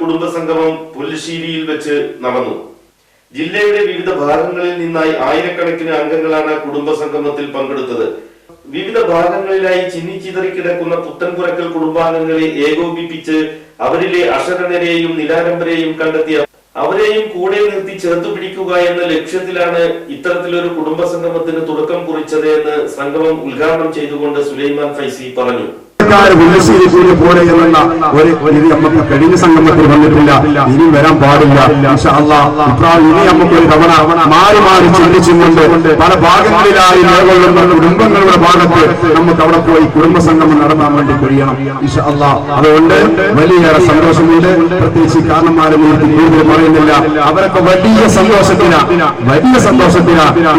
കുടുംബസംഗമം പുല്ലശ്ശേരിയിൽ വെച്ച് നടന്നു. ജില്ലയുടെ വിവിധ ഭാഗങ്ങളിൽ നിന്നായി ആയിരക്കണക്കിന് അംഗങ്ങളാണ് കുടുംബസംഗമത്തിൽ പങ്കെടുത്തത്. വിവിധ ഭാഗങ്ങളിലായി ചിന്നിച്ചിതറിക്കിടക്കുന്ന പുത്തൻപുരക്കൽ കുടുംബാംഗങ്ങളെ ഏകോപിപ്പിച്ച് അവരിലെ അക്ഷരനരെയും നിലാരംബരെയും കണ്ടെത്തി അവരെയും കൂടെ നിർത്തി ചേർത്തു പിടിക്കുക എന്ന ലക്ഷ്യത്തിലാണ് ഇത്തരത്തിലൊരു കുടുംബസംഗമത്തിന് തുടക്കം കുറിച്ചത് എന്ന് സംഗമം ഉദ്ഘാടനം ചെയ്തുകൊണ്ട് സുലൈമാൻ ഫൈസി പറഞ്ഞു. പോലെ എന്നുള്ള ഒരു നമുക്ക് കഴിഞ്ഞ സംഗമത്തിൽ വന്നിട്ടില്ല, ഇനിയും വരാൻ പാടില്ല. ഇനി നമുക്ക് ഒരു തവണ മാറി മാറി ചിന്തിച്ചുകൊണ്ട് പല ഭാഗങ്ങളിലായി നിലകൊള്ളുന്ന കുടുംബങ്ങളുടെ ഭാഗത്ത് നമുക്ക് അവിടെ പോയി കുടുംബസംഗമം നടത്താൻ വേണ്ടി കഴിയണം. അതുകൊണ്ട് വലിയേറെ സന്തോഷമുണ്ട്. പ്രത്യേകിച്ച് കാരണന്മാരെ കൂടുതൽ പറയുന്നില്ല, അവരൊക്കെ വലിയ സന്തോഷത്തിനാ.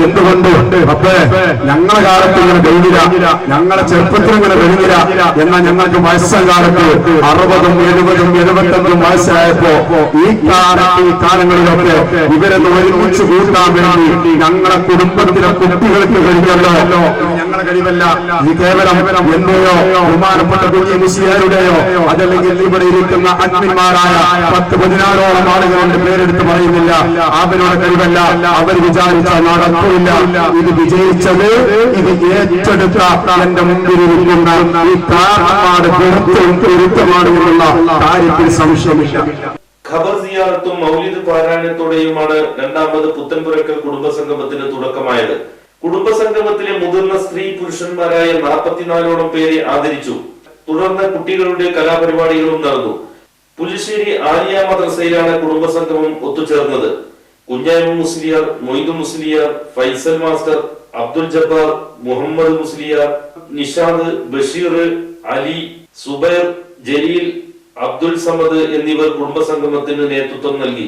എന്തുകൊണ്ട് ഞങ്ങളെ കാലത്ത് ഇങ്ങനെ കഴിഞ്ഞില്ല, ഞങ്ങളെ ചെറുപ്പത്തിൽ ഇങ്ങനെ കഴിഞ്ഞില്ല. എന്നാൽ ഞങ്ങൾക്ക് വയസ്സകാലത്ത് 60, 70, 75 വയസ്സായപ്പോ ഈ കാലങ്ങളിലൊക്കെ ഇവരൊന്ന് ഒരുമിച്ച് കൂട്ടാൻ വേണ്ടി ഞങ്ങളെ കുടുംബത്തിലെ കുട്ടികൾക്ക് കഴിയല്ലോ. ഞങ്ങളെ കഴിവല്ല, ഈ കേവലം എന്റെയോ ബഹുമാനപ്പെട്ട കുഞ്ഞി മുസ്ലിയാരുടെയോ അതല്ലെങ്കിൽ ഇവിടെ ഇരിക്കുന്ന അഡ്മിന്മാരായ 10-14 ആളുകളുടെ പേരെടുത്ത് പറയുന്നില്ല. അവരുടെ കഴിവല്ല, അവർ വിചാരിച്ചാൽ നടക്കില്ല. ഇത് വിജയിച്ചത്, ഇത് ഏറ്റെടുത്ത എന്റെ മുമ്പിൽ ഇരിക്കുന്ന ഈ കാര്യത്തിൽ സംശയമില്ല. ഖബർ സിയാറത്തും മൗലിദ് പാരായണത്തോടെയുമാണ് രണ്ടാമത് പുത്തൻപുരക്കൽ കുടുംബസംഗമത്തിന് തുടക്കമായത്. കുടുംബസംഗമത്തിലെ മുതിർന്ന സ്ത്രീ പുരുഷന്മാരായ 44ഓളം പേരെ ആദരിച്ചു. തുടർന്ന് കുട്ടികളുടെ കലാപരിപാടികളും നടന്നു. പുല്ലശ്ശേരി ആലിയ മദ്രസയിലാണ് കുടുംബസംഗമം ഒത്തുചേർന്നത്. കുഞ്ഞായ്മ മുസ്ലിയാർ, മൊയ്തു മുസ്ലിയാർ, ഫൈസൽ മാസ്റ്റർ, അബ്ദുൽ ജബ്ബാർ, മുഹമ്മദ് മുസ്ലിയാർ, നിഷാദ്, ബഷീർ, അലി, സുബൈർ, ജലീൽ, അബ്ദുൽ സമദ് എന്നിവർ കുടുംബസംഗമത്തിന് നേതൃത്വം നൽകി.